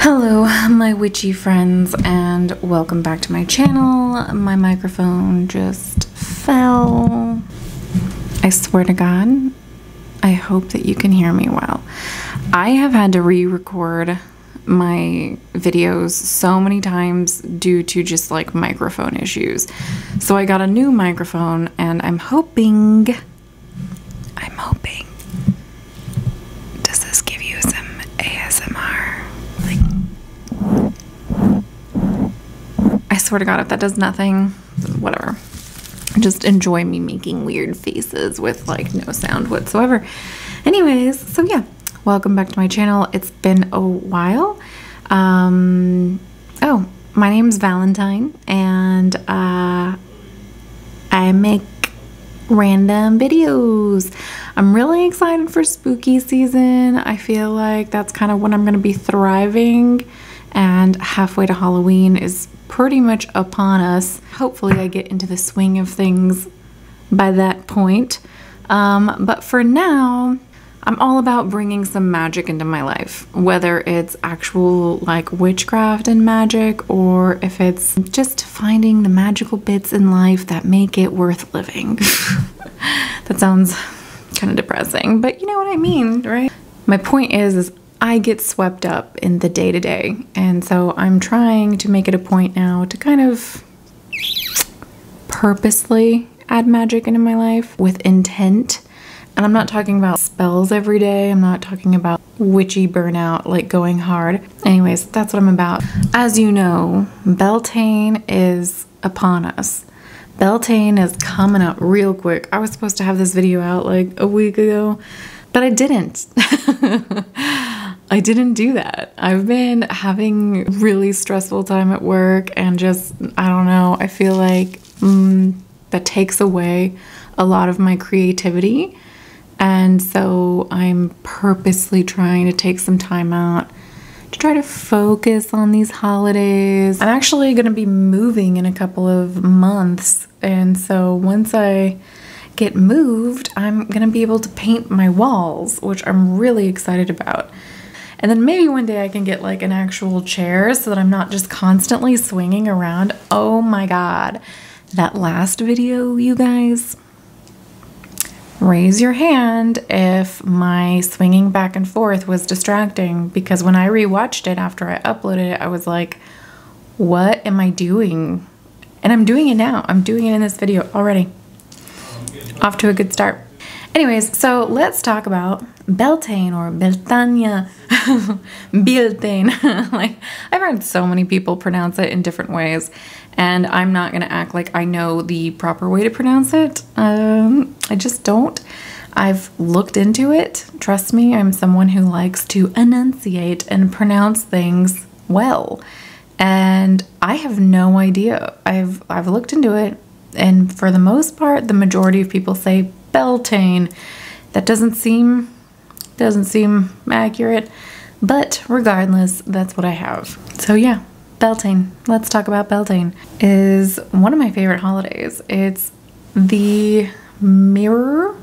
Hello, my witchy friends, and welcome back to my channel. My microphone just fell. I swear to God, I hope that you can hear me well. I have had to re-record my videos so many times due to just like microphone issues. So I got a new microphone and I'm hoping, does this give you some ASMR? I swear to God, if that does nothing, whatever. Just enjoy me making weird faces with like no sound whatsoever. Anyways, so yeah, welcome back to my channel. It's been a while. Oh, my name's Valentine, and I make random videos. I'm really excited for spooky season. I feel like that's kind of when I'm going to be thriving, and halfway to Halloween is pretty much upon us. Hopefully I get into the swing of things by that point. But for now, I'm all about bringing some magic into my life, whether it's actual like witchcraft and magic, or if it's just finding the magical bits in life that make it worth living. That sounds kind of depressing, but you know what I mean, right? My point is I get swept up in the day-to-day, and so I'm trying to make it a point now to kind of purposely add magic into my life with intent. And I'm not talking about spells every day. I'm not talking about witchy burnout, like going hard. Anyways, that's what I'm about. As you know, Beltane is upon us. Beltane is coming up real quick. I was supposed to have this video out like a week ago, but I didn't. I didn't do that. I've been having really stressful time at work, and just, I don't know, I feel like that takes away a lot of my creativity. And so I'm purposely trying to take some time out to try to focus on these holidays. I'm actually going to be moving in a couple of months, and so once I get moved, I'm going to be able to paint my walls, which I'm really excited about. And then maybe one day I can get like an actual chair so that I'm not just constantly swinging around. Oh my God, that last video, you guys, raise your hand if my swinging back and forth was distracting, because when I rewatched it after I uploaded it, I was like, what am I doing? And I'm doing it now. I'm doing it in this video already. Off to a good start. Anyways, so let's talk about Beltane, or Beltane. Beltane. Like, I've heard so many people pronounce it in different ways, and I'm not gonna act like I know the proper way to pronounce it. I just don't. I've looked into it. Trust me, I'm someone who likes to enunciate and pronounce things well, and I have no idea. I've looked into it, and for the most part, the majority of people say Beltane. That doesn't seem accurate, but regardless, that's what I have. So yeah, Beltane. Let's talk about Beltane. Is one of my favorite holidays. It's the mirror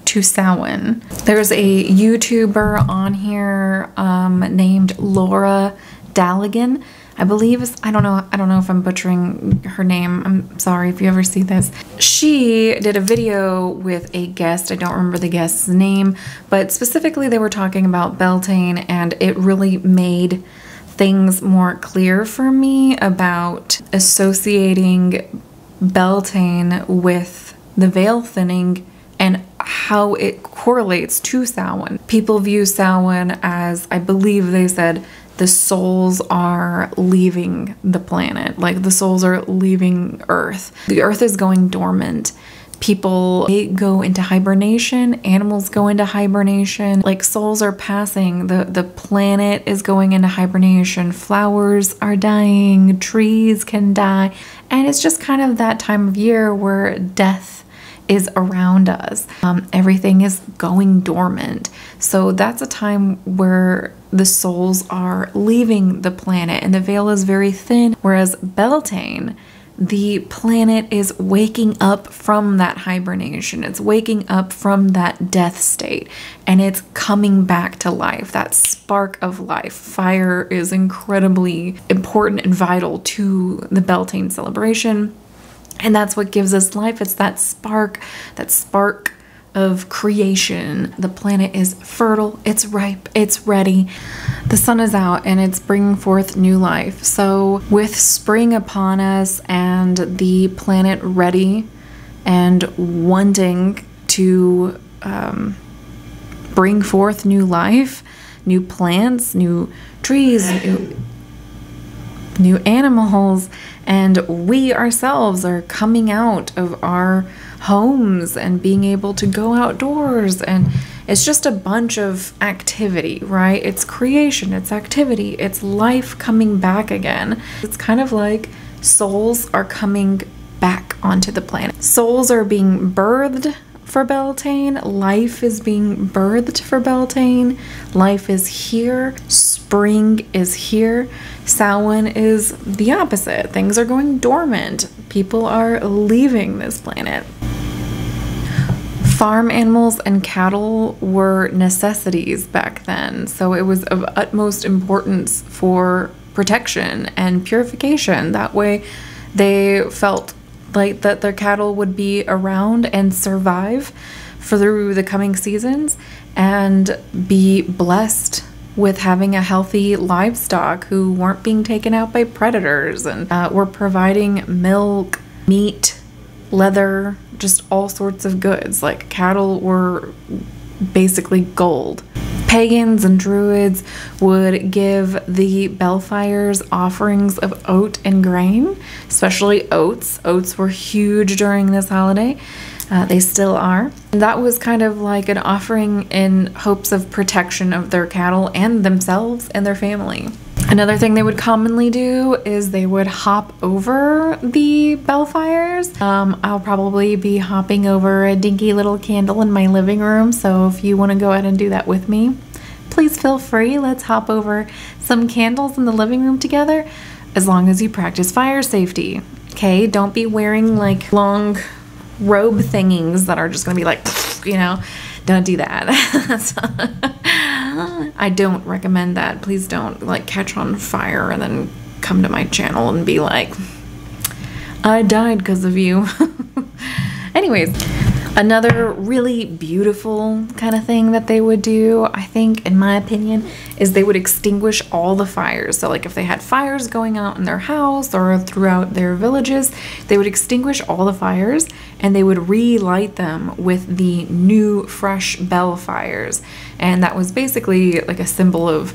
to Samhain. There's a YouTuber on here named Laura Daligan, I believe. I don't know if I'm butchering her name. I'm sorry if you ever see this. She did a video with a guest. I don't remember the guest's name, but specifically they were talking about Beltane, and it really made things more clear for me about associating Beltane with the veil thinning and how it correlates to Samhain. People view Samhain as, I believe they said, the souls are leaving the planet. Like, the souls are leaving Earth. The Earth is going dormant. People, they go into hibernation. Animals go into hibernation. Like, souls are passing. The planet is going into hibernation. Flowers are dying. Trees can die. And it's just kind of that time of year where death is around us. Everything is going dormant. So that's a time where the souls are leaving the planet and the veil is very thin. Whereas Beltane, the planet is waking up from that hibernation. It's waking up from that death state, and it's coming back to life, that spark of life. Fire is incredibly important and vital to the Beltane celebration, and that's what gives us life. It's that spark of creation. The planet is fertile, it's ripe, it's ready. The sun is out and it's bringing forth new life. So with spring upon us and the planet ready and wanting to bring forth new life, new plants, new trees, new animals, and we ourselves are coming out of our homes and being able to go outdoors, and it's just a bunch of activity, right? It's creation, it's activity, it's life coming back again. It's kind of like souls are coming back onto the planet. Souls are being birthed for Beltane. Life is being birthed for Beltane. Life is here. Spring is here. Samhain is the opposite. Things are going dormant. People are leaving this planet. Farm animals and cattle were necessities back then, so it was of utmost importance for protection and purification. That way they felt like that their cattle would be around and survive through the coming seasons and be blessed with having a healthy livestock who weren't being taken out by predators and were providing milk, meat, leather, just all sorts of goods. Like, cattle were basically gold. Pagans and druids would give the Belfires offerings of oat and grain, especially oats. Oats were huge during this holiday. They still are. And that was kind of like an offering in hopes of protection of their cattle and themselves and their family. Another thing they would commonly do is they would hop over the Belfires. I'll probably be hopping over a dinky little candle in my living room, so if you want to go ahead and do that with me, please feel free. Let's hop over some candles in the living room together, as long as you practice fire safety. Okay, don't be wearing like long robe thingings that are just gonna be like, you know, don't do that. I don't recommend that. Please don't like catch on fire and then come to my channel and be like, I died because of you. Anyways, another really beautiful kind of thing that they would do, I think, in my opinion, is they would extinguish all the fires. So like if they had fires going out in their house or throughout their villages, they would extinguish all the fires and they would relight them with the new fresh bell fires. And that was basically like a symbol of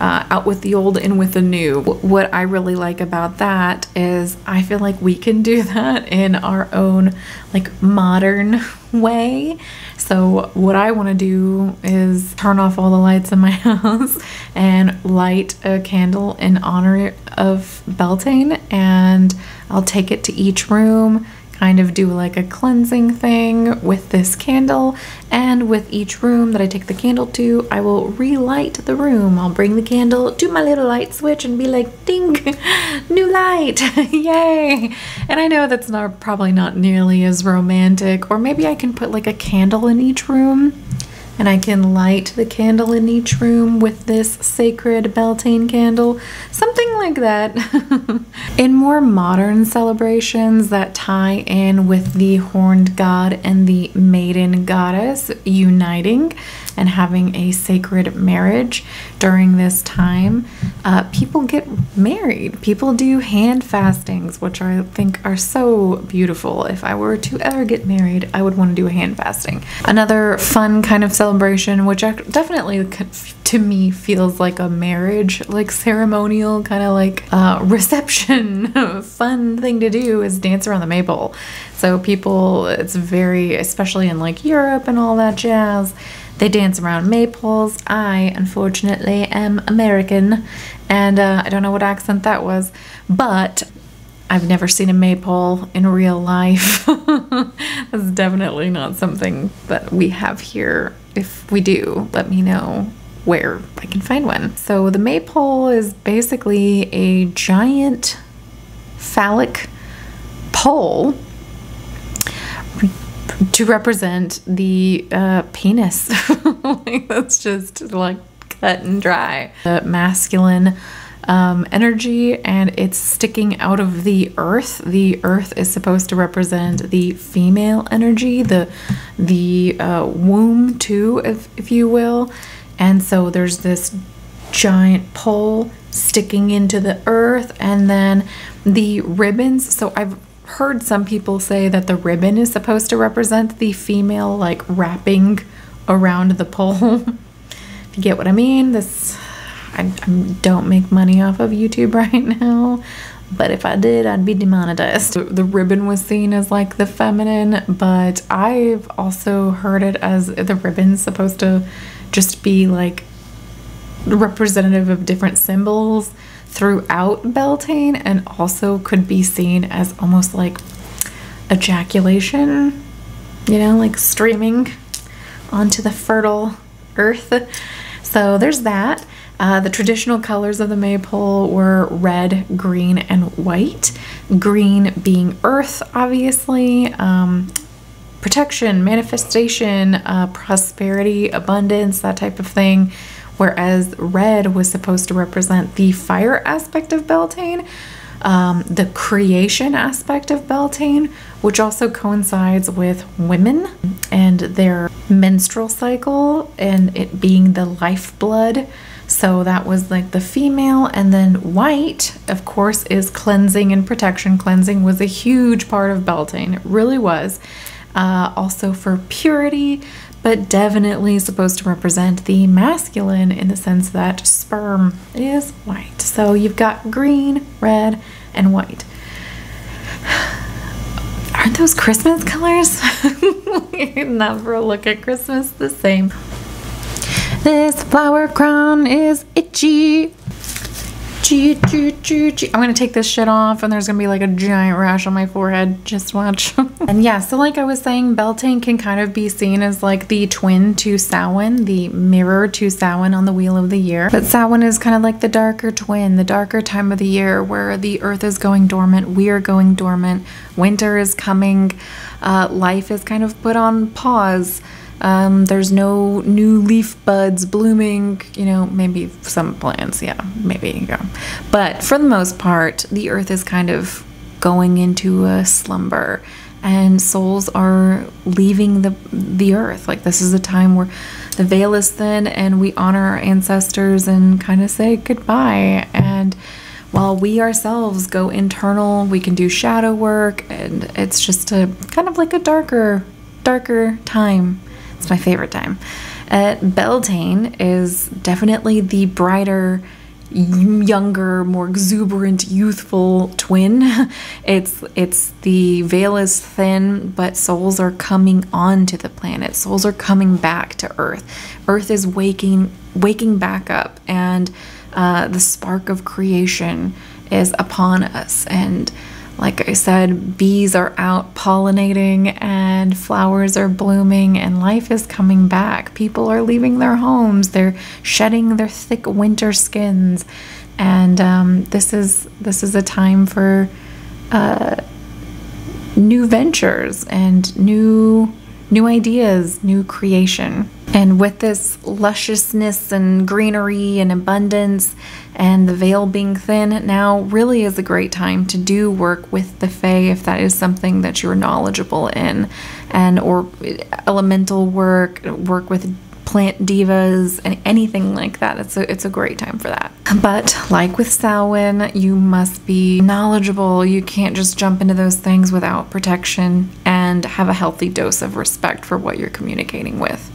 out with the old, in with the new. What I really like about that is I feel like we can do that in our own like modern way. So what I want to do is turn off all the lights in my house and light a candle in honor of Beltane, and I'll take it to each room, kind of do like a cleansing thing with this candle, and with each room that I take the candle to, I will relight the room. I'll bring the candle to my little light switch and be like, ding, new light, yay. And I know that's probably not nearly as romantic, or maybe I can put like a candle in each room, and I can light the candle in each room with this sacred Beltane candle, something like that. In more modern celebrations that tie in with the horned god and the maiden goddess uniting and having a sacred marriage during this time, people get married. People do hand fastings, which I think are so beautiful. If I were to ever get married, I would want to do a hand fasting. Another fun kind of celebration, which definitely to me feels like a marriage, like ceremonial kind of like reception fun thing to do, is dance around the maypole. So people, it's very, especially in like Europe and all that jazz, they dance around maypoles. I, unfortunately, am American, and I don't know what accent that was, but I've never seen a maypole in real life. That's definitely not something that we have here. If we do, let me know where I can find one. So the maypole is basically a giant phallic pole to represent the penis. Like, that's just like cut and dry. The masculine energy, and it's sticking out of the earth. The earth is supposed to represent the female energy, the womb too, if you will. And so there's this giant pole sticking into the earth, and then the ribbons. So I've heard some people say that the ribbon is supposed to represent the female, like wrapping around the pole. If you get what I mean. I don't make money off of YouTube right now, but if I did, I'd be demonetized. The ribbon was seen as like the feminine, but I've also heard it as the ribbon's supposed to just be like representative of different symbols throughout Beltane, and also could be seen as almost like ejaculation, you know, like streaming onto the fertile earth. So there's that. The traditional colors of the maypole were red, green, and white. Green being earth, obviously, protection, manifestation, prosperity, abundance, that type of thing. Whereas red was supposed to represent the fire aspect of Beltane, the creation aspect of Beltane, which also coincides with women and their menstrual cycle and it being the lifeblood. So that was like the female. And then white, of course, is cleansing and protection. Cleansing was a huge part of Beltane. It really was. Also for purity, but definitely supposed to represent the masculine in the sense that sperm is white. So you've got green, red, and white. Aren't those Christmas colors? You never look at Christmas the same. This flower crown is itchy. I'm gonna take this shit off and there's gonna be like a giant rash on my forehead. Just watch. And yeah, so like I was saying, Beltane can kind of be seen as like the twin to Samhain, the mirror to Samhain on the Wheel of the Year. But Samhain is kind of like the darker twin, the darker time of the year where the earth is going dormant, we are going dormant, winter is coming, life is kind of put on pause. There's no new leaf buds blooming, you know, maybe some plants, yeah, maybe, yeah. But for the most part, the earth is kind of going into a slumber and souls are leaving the earth. Like, this is a time where the veil is thin and we honor our ancestors and kind of say goodbye. And while we ourselves go internal, we can do shadow work, and it's just a kind of like a darker time. It's my favorite time. Beltane is definitely the brighter, younger, more exuberant, youthful twin. It's the veil is thin, but souls are coming onto the planet. Souls are coming back to Earth. Earth is waking back up, and the spark of creation is upon us. And like I said, bees are out pollinating and flowers are blooming and life is coming back. People are leaving their homes. They're shedding their thick winter skins. And this is a time for new ventures and new ideas, new creation. And with this lusciousness and greenery and abundance and the veil being thin, now really is a great time to do work with the Fae if that is something that you're knowledgeable in, and or elemental work with plant divas and anything like that. It's a great time for that. But like with Samhain, you must be knowledgeable. You can't just jump into those things without protection, and have a healthy dose of respect for what you're communicating with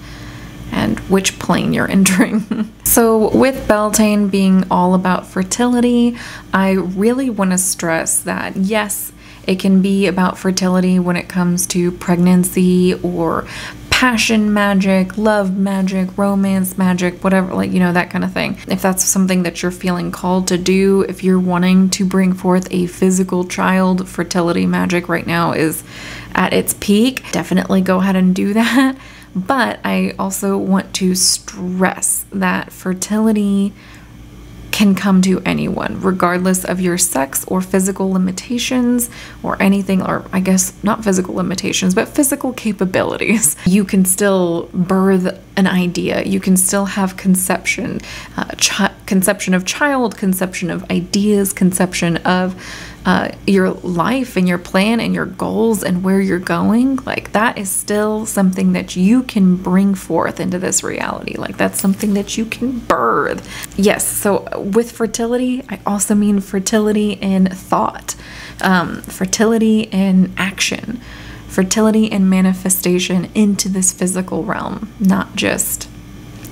and which plane you're entering. So with Beltane being all about fertility, I really want to stress that yes, it can be about fertility when it comes to pregnancy or passion magic, love magic, romance magic, whatever, like, you know, that kind of thing. If that's something that you're feeling called to do, if you're wanting to bring forth a physical child, fertility magic right now is at its peak. Definitely go ahead and do that. But I also want to stress that fertility can come to anyone, regardless of your sex or physical limitations or anything, or I guess not physical limitations, but physical capabilities. You can still birth an idea. You can still have conception, conception of child, conception of ideas, conception of your life and your plan and your goals and where you're going. Like, that is still something that you can bring forth into this reality. Like, that's something that you can birth. Yes, so with fertility, I also mean fertility in thought, fertility in action, fertility and manifestation into this physical realm, not just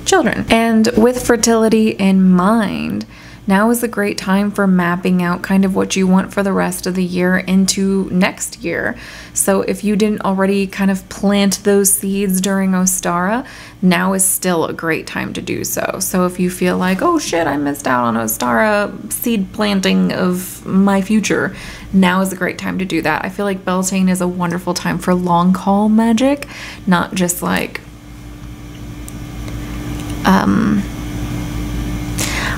children. And with fertility in mind, now is a great time for mapping out kind of what you want for the rest of the year into next year. So if you didn't already kind of plant those seeds during Ostara, now is still a great time to do so. So if you feel like, oh shit, I missed out on Ostara seed planting of my future, now is a great time to do that. I feel like Beltane is a wonderful time for long haul magic, not just like I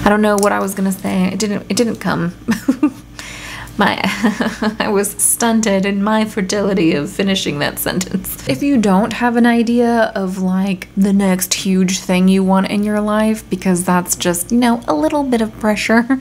don't know what I was gonna say. It didn't come. I was stunted in my fertility of finishing that sentence. If you don't have an idea of like the next huge thing you want in your life, because that's just, you know, a little bit of pressure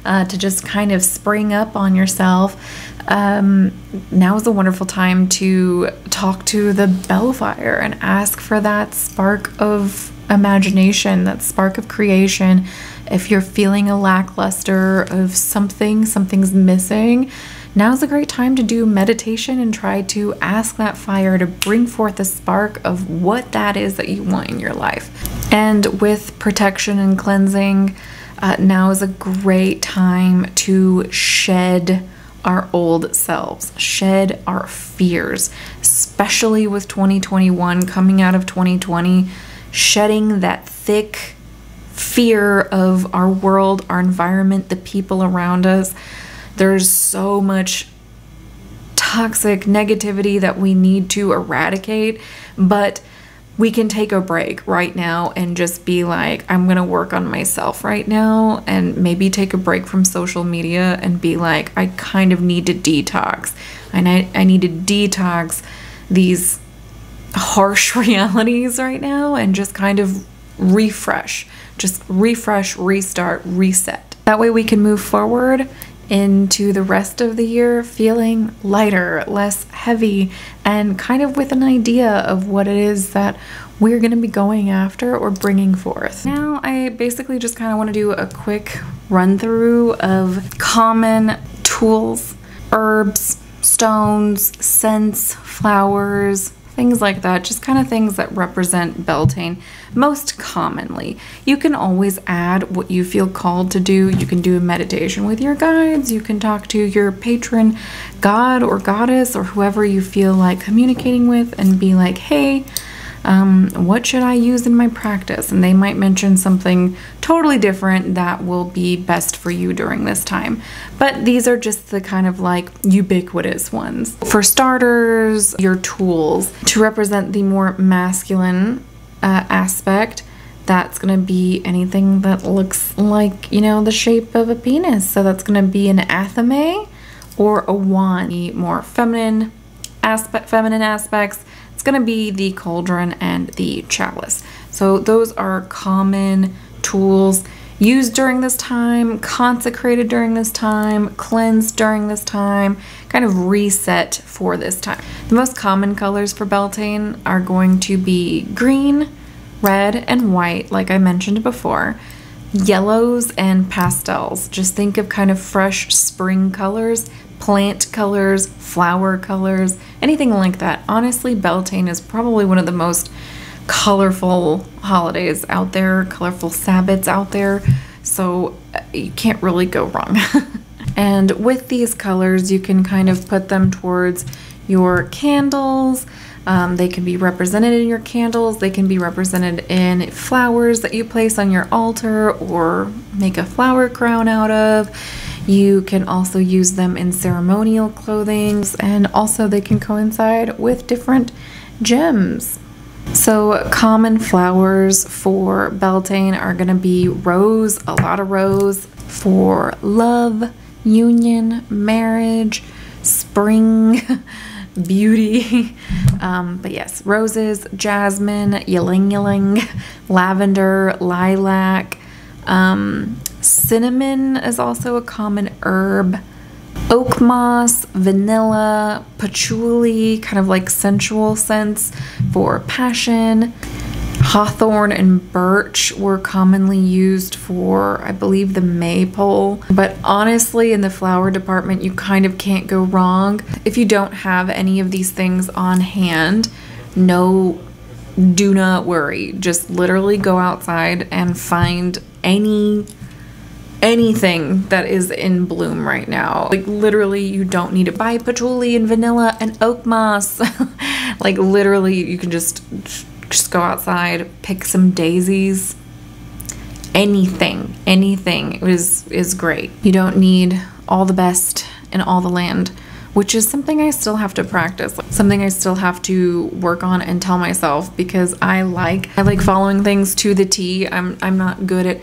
to just kind of spring up on yourself, now is a wonderful time to talk to the Bellfire and ask for that spark of imagination, that spark of creation. If you're feeling a lackluster of something's missing, now's a great time to do meditation and try to ask that fire to bring forth a spark of what that is that you want in your life. And with protection and cleansing, now is a great time to shed our old selves, shed our fears, especially with 2021 coming out of 2020, shedding that thick fear of our world, our environment, the people around us. There's so much toxic negativity that we need to eradicate, but we can take a break right now and just be like, I'm gonna work on myself right now, and maybe take a break from social media and be like, I kind of need to detox, and I need to detox these harsh realities right now and just kind of refresh, restart, reset. That way we can move forward into the rest of the year feeling lighter, less heavy, and kind of with an idea of what it is that we're going to be going after or bringing forth. Now I basically just kind of want to do a quick run through of common tools, herbs, stones, scents, flowers, things like that, just kind of things that represent Beltane most commonly. You can always add what you feel called to do. You can do a meditation with your guides, you can talk to your patron god or goddess or whoever you feel like communicating with and be like, hey, what should I use in my practice? And they might mention something totally different that will be best for you during this time. But these are just the kind of like ubiquitous ones. For starters, your tools to represent the more masculine aspect, that's going to be anything that looks like, you know, the shape of a penis. So that's going to be an athame or a wand. The more feminine aspects, it's going to be the cauldron and the chalice. So those are common tools used during this time, consecrated during this time, cleansed during this time, kind of reset for this time. The most common colors for Beltane are going to be green, red, and white, like I mentioned before, yellows and pastels. Just think of kind of fresh spring colors, plant colors, flower colors, anything like that. Honestly, Beltane is probably one of the most colorful holidays out there, colorful Sabbats out there, so you can't really go wrong. And with these colors, you can kind of put them towards your candles. They can be represented in your candles, they can be represented in flowers that you place on your altar or make a flower crown out of. You can also use them in ceremonial clothing, and also they can coincide with different gems. So common flowers for Beltane are gonna be rose, a lot of rose for love, union, marriage, spring, beauty. But yes, roses, jasmine, ylang ylang, lavender, lilac, cinnamon is also a common herb. Oak moss, vanilla, patchouli, kind of like sensual scents for passion. Hawthorn and birch were commonly used for, I believe, the maypole. But honestly, in the flower department, you kind of can't go wrong. If you don't have any of these things on hand, do not worry. Just literally go outside and find anything that is in bloom right now. Like literally, you don't need to buy patchouli and vanilla and oak moss. Like literally, you can just go outside, pick some daisies, anything is great. You don't need all the best in all the land, which is something I still have to practice, something I still have to work on and tell myself, because I like following things to the T. I'm not good at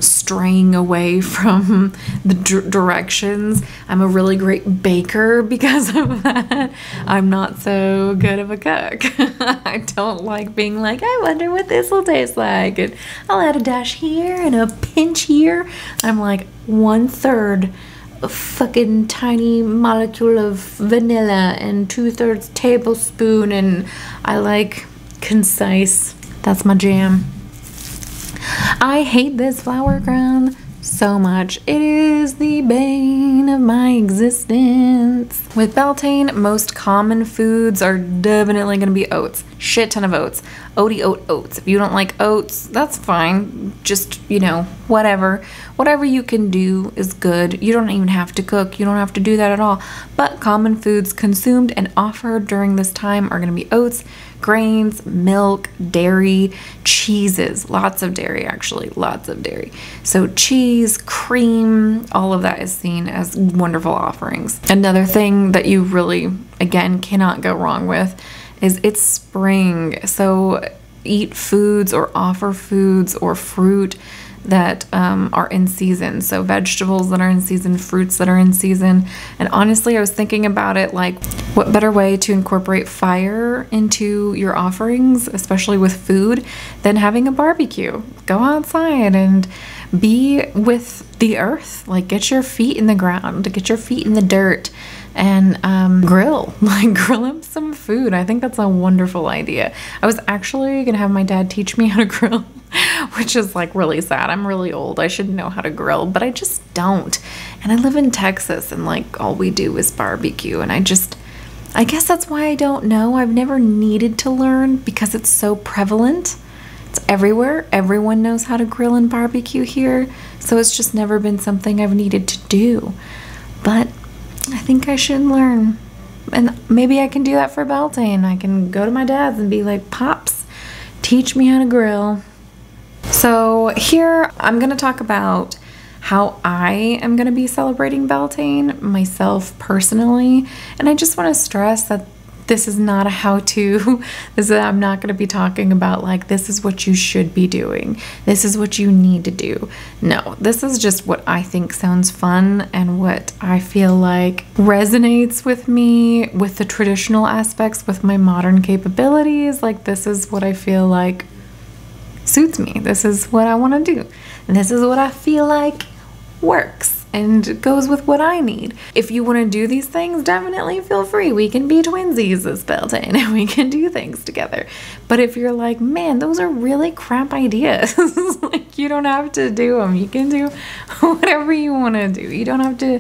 straying away from the directions. I'm a really great baker because of that. I'm not so good of a cook. I don't like being like, I wonder what this will taste like, and I'll add a dash here and a pinch here. I'm like 1/3 a fucking tiny molecule of vanilla and 2/3 tablespoon, and I like concise. That's my jam. I hate this flower crown so much. It is the bane of my existence. With Beltane, most common foods are definitely going to be oats. Shit ton of oats. Oaty oats. If you don't like oats, that's fine. Just, you know, whatever you can do is good. You don't even have to cook. You don't have to do that at all. But common foods consumed and offered during this time are going to be oats, grains, milk, dairy, cheeses. Lots of dairy, actually. Lots of dairy. So cheese, cream, all of that is seen as wonderful offerings. Another thing that you really, again, cannot go wrong with is it's spring. So eat foods or offer foods or fruit that are in season. So vegetables that are in season, fruits that are in season. And honestly, I was thinking about it, like, what better way to incorporate fire into your offerings, especially with food, than having a barbecue? Go outside and be with the earth. Like, get your feet in the ground, get your feet in the dirt, and grill up some food. I think that's a wonderful idea. I was actually gonna have my dad teach me how to grill, which is like really sad. I'm really old. I should know how to grill, but I just don't. And I live in Texas, and like all we do is barbecue, and I guess that's why I don't know. I've never needed to learn because it's so prevalent. It's everywhere. Everyone knows how to grill and barbecue here, so it's just never been something I've needed to do. But I think I should learn, and maybe I can do that for Beltane. I can go to my dad's and be like, Pops, teach me how to grill. So here I'm going to talk about how I am going to be celebrating Beltane myself personally, and I just want to stress that this is not a how-to. I'm not going to be talking about like, this is what you should be doing, this is what you need to do. No, this is just what I think sounds fun and what I feel like resonates with me, with the traditional aspects, with my modern capabilities. Like, this is what I feel like suits me. This is what I want to do, and this is what I feel like works and goes with what I need. If you want to do these things, definitely feel free. We can be twinsies this Beltane and we can do things together. But if you're like, man, those are really crap ideas, like, you don't have to do them. You can do whatever you want to do. You don't have to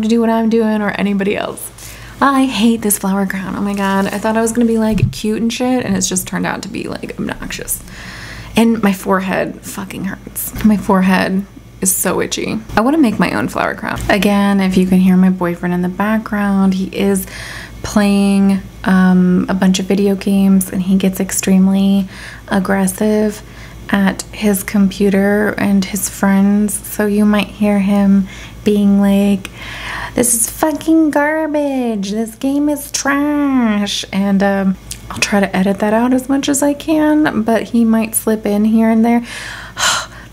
do what I'm doing or anybody else. I hate this flower crown. Oh my god. I thought I was gonna be like cute and shit, and it's just turned out to be like obnoxious. And my forehead fucking hurts. My forehead is so itchy. I want to make my own flower crown. Again, if you can hear my boyfriend in the background, he is playing a bunch of video games, and he gets extremely aggressive at his computer and his friends. So you might hear him being like, this is fucking garbage, this game is trash. And I'll try to edit that out as much as I can, but he might slip in here and there.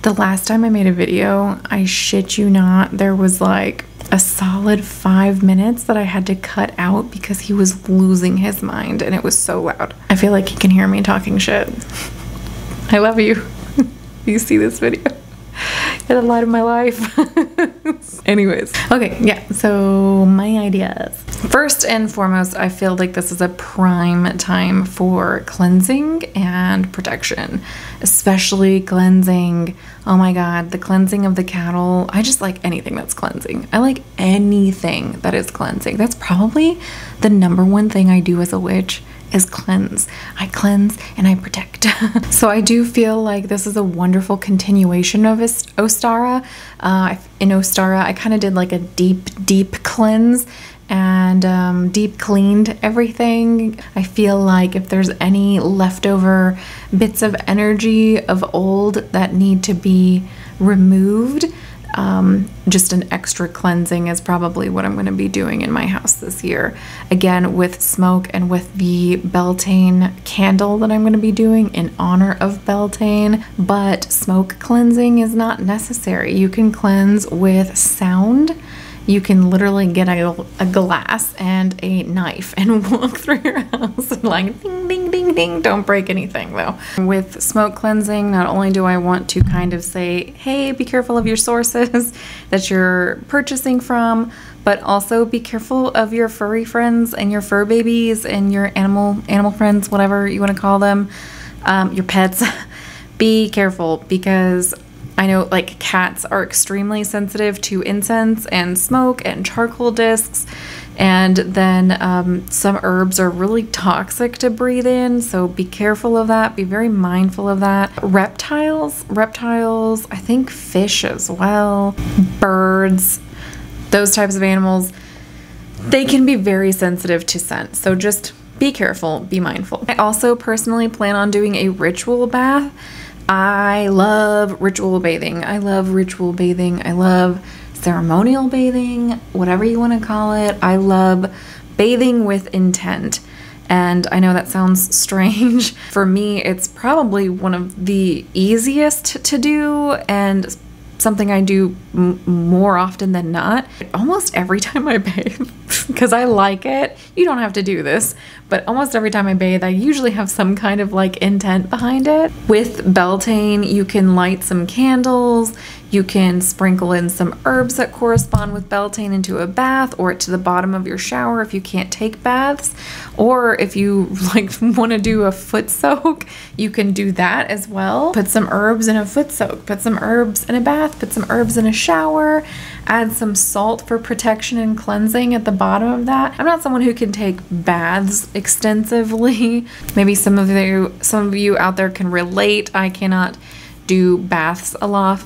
The last time I made a video, I shit you not, there was like a solid 5 minutes that I had to cut out because he was losing his mind and it was so loud. I feel like he can hear me talking shit. I love you. You see this video. You're the light of my life. Anyways, okay, yeah, so my ideas. First and foremost, I feel like this is a prime time for cleansing and protection, especially cleansing. Oh my God, the cleansing of the cattle. I just like anything that's cleansing. I like anything that is cleansing. That's probably the #1 thing I do as a witch is cleanse. I cleanse and I protect. So I do feel like this is a wonderful continuation of Ostara. In Ostara, I kind of did like a deep cleanse and deep cleaned everything. I feel like if there's any leftover bits of energy of old that need to be removed, just an extra cleansing is probably what I'm going to be doing in my house this year. Again, with smoke and with the Beltane candle that I'm going to be doing in honor of Beltane. But smoke cleansing is not necessary. You can cleanse with sound. You can literally get a glass and a knife and walk through your house and like ding, ding, ding, ding. Don't break anything though. With smoke cleansing, not only do I want to kind of say, hey, be careful of your sources that you're purchasing from, but also be careful of your furry friends and your fur babies and your animal friends, whatever you want to call them, your pets. Be careful, because I know like cats are extremely sensitive to incense and smoke and charcoal discs, and then some herbs are really toxic to breathe in, so be careful of that. Be very mindful of that. Reptiles, I think fish as well, birds, those types of animals, they can be very sensitive to scent, so just be careful, be mindful. I also personally plan on doing a ritual bath. I love ritual bathing. I love ritual bathing. I love ceremonial bathing, whatever you want to call it. I love bathing with intent. And I know that sounds strange. For me, it's probably one of the easiest to do and something I do more often than not. Almost every time I bathe, because I like it. You don't have to do this, but almost every time I bathe, I usually have some kind of like intent behind it. With Beltane, you can light some candles. You can sprinkle in some herbs that correspond with Beltane into a bath or to the bottom of your shower if you can't take baths. Or if you like want to do a foot soak, you can do that as well. Put some herbs in a foot soak, put some herbs in a bath, put some herbs in a shower, add some salt for protection and cleansing at the bottom of that. I'm not someone who can take baths extensively. Maybe some of you out there can relate. I cannot do baths a lot.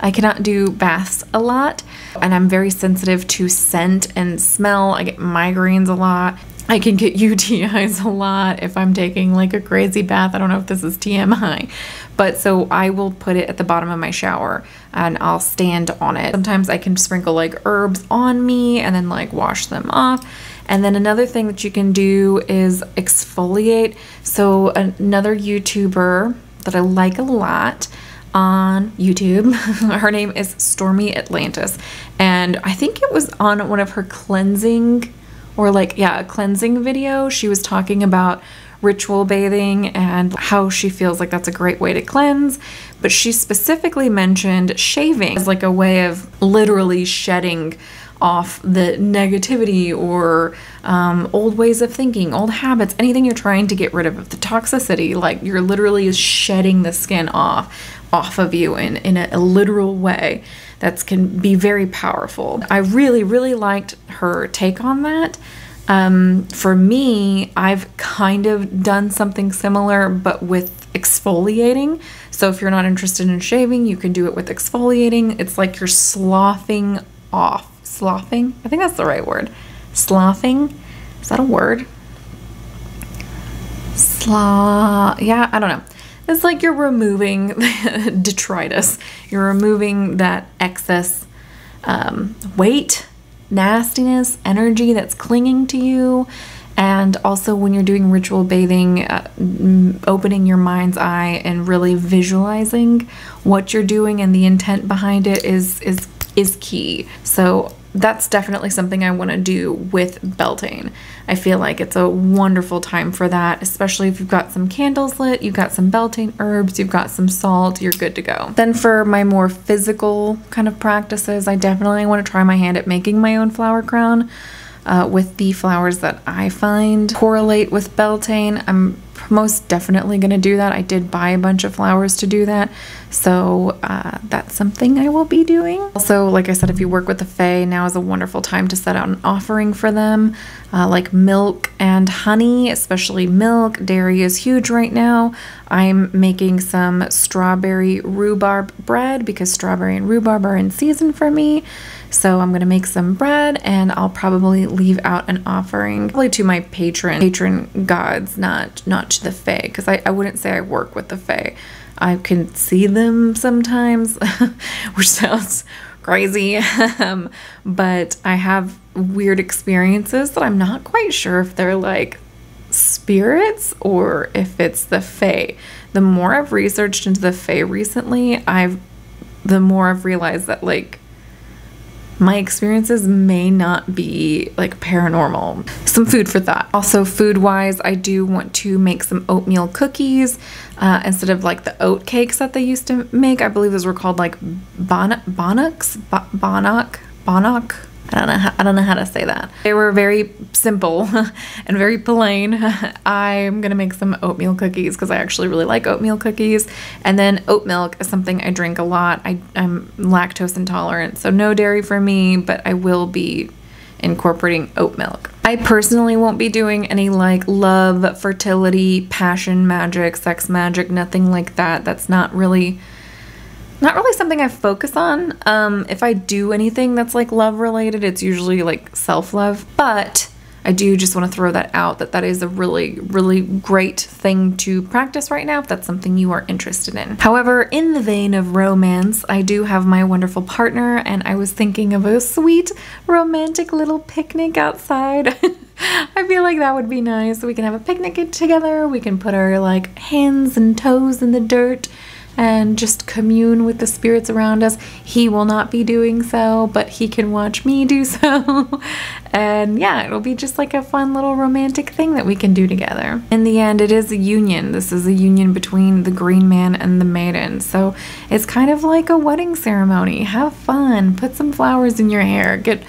I cannot do baths a lot, and I'm very sensitive to scent and smell. I get migraines a lot. I can get UTIs a lot if I'm taking like a crazy bath. I don't know if this is TMI, but so I will put it at the bottom of my shower and I'll stand on it. Sometimes I can sprinkle like herbs on me and then like wash them off. And then another thing that you can do is exfoliate. So another YouTuber that I like a lot on YouTube, her name is Stormy Atlantis, and I think it was on one of her cleansing or like, yeah, a cleansing video. She was talking about ritual bathing and how she feels like that's a great way to cleanse, but she specifically mentioned shaving as like a way of literally shedding off the negativity or old ways of thinking, old habits, anything you're trying to get rid of the toxicity. Like you're literally shedding the skin off of you in a literal way that can be very powerful. I really liked her take on that. For me, I've kind of done something similar but with exfoliating. So if you're not interested in shaving, you can do it with exfoliating. It's like you're sloughing off. Sloughing? I think that's the right word. Sloughing? Is that a word? Yeah, I don't know. It's like you're removing detritus. You're removing that excess weight, nastiness, energy that's clinging to you. And also when you're doing ritual bathing, opening your mind's eye and really visualizing what you're doing and the intent behind it is key. So that's definitely something I want to do with Beltane. I feel like it's a wonderful time for that, especially if you've got some candles lit, you've got some Beltane herbs, you've got some salt, you're good to go. Then for my more physical kind of practices, I definitely want to try my hand at making my own flower crown with the flowers that I find correlate with Beltane. I'm most definitely going to do that. I did buy a bunch of flowers to do that, so that's something I will be doing. Also, like I said, if you work with the Fae, now is a wonderful time to set out an offering for them, like milk and honey, especially milk. Dairy is huge right now. I'm making some strawberry rhubarb bread because strawberry and rhubarb are in season for me. So I'm gonna make some bread, and I'll probably leave out an offering probably to my patron gods, not to the Fae, because I wouldn't say I work with the Fae. I can see them sometimes, which sounds crazy, but I have weird experiences that I'm not quite sure if they're like spirits or if it's the Fae. The more I've researched into the Fae recently, the more I've realized that like my experiences may not be like paranormal. Some food for thought. Also, food wise, I do want to make some oatmeal cookies instead of like the oat cakes that they used to make. I believe those were called like bonnock. I don't know how to say that. They were very simple and very plain. I'm gonna make some oatmeal cookies because I actually really like oatmeal cookies. And then oat milk is something I drink a lot. I'm lactose intolerant, so no dairy for me, but I will be incorporating oat milk. I personally won't be doing any like love, fertility, passion magic, sex magic, nothing like that. That's not really something I focus on. If I do anything that's like love related, it's usually like self-love, but I do just want to throw that out, that is a really, really great thing to practice right now if that's something you are interested in. However, in the vein of romance, I do have my wonderful partner, and I was thinking of a sweet romantic little picnic outside. I feel like that would be nice. We can have a picnic together, we can put our like hands and toes in the dirt and just commune with the spirits around us. He will not be doing so, but he can watch me do so. And yeah, it'll be just like a fun little romantic thing that we can do together. In the end, it is a union. This is a union between the green man and the maiden. So it's kind of like a wedding ceremony. Have fun, put some flowers in your hair, get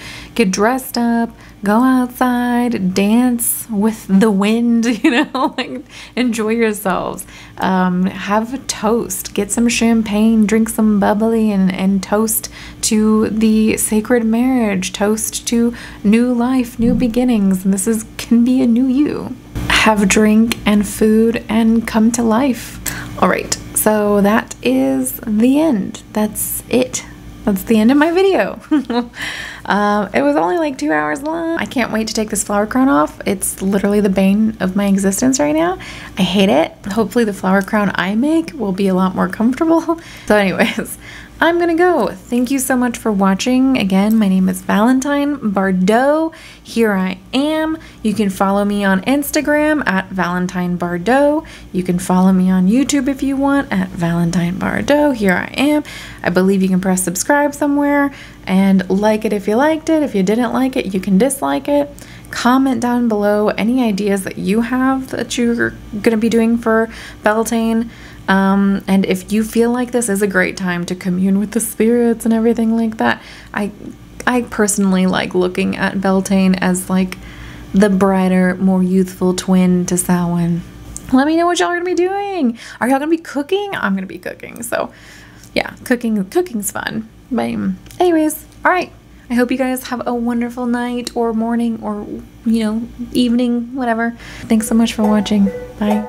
dressed up, go outside, dance with the wind, you know, like enjoy yourselves. Have a toast, get some champagne, drink some bubbly, and toast to the sacred marriage, toast to new life, new beginnings, and this can be a new you. Have drink and food and come to life. All right, so that is the end. That's it. That's the end of my video. It was only like 2 hours long. I can't wait to take this flower crown off. It's literally the bane of my existence right now. I hate it. Hopefully the flower crown I make will be a lot more comfortable. So anyways, I'm gonna go. Thank you so much for watching. Again, my name is ValentineBardot. Here I am. You can follow me on Instagram at ValentineBardot. You can follow me on YouTube if you want at ValentineBardot. Here I am. I believe you can press subscribe somewhere and like it if you liked it. If you didn't like it, you can dislike it. Comment down below any ideas that you have that you're gonna be doing for Beltane. And if you feel like this is a great time to commune with the spirits and everything like that, I personally like looking at Beltane as like the brighter, more youthful twin to Samhain. Let me know what y'all are gonna be doing. Are y'all gonna be cooking? I'm gonna be cooking. So yeah, cooking's fun. But anyways, all right. I hope you guys have a wonderful night or morning or, you know, evening, whatever. Thanks so much for watching. Bye.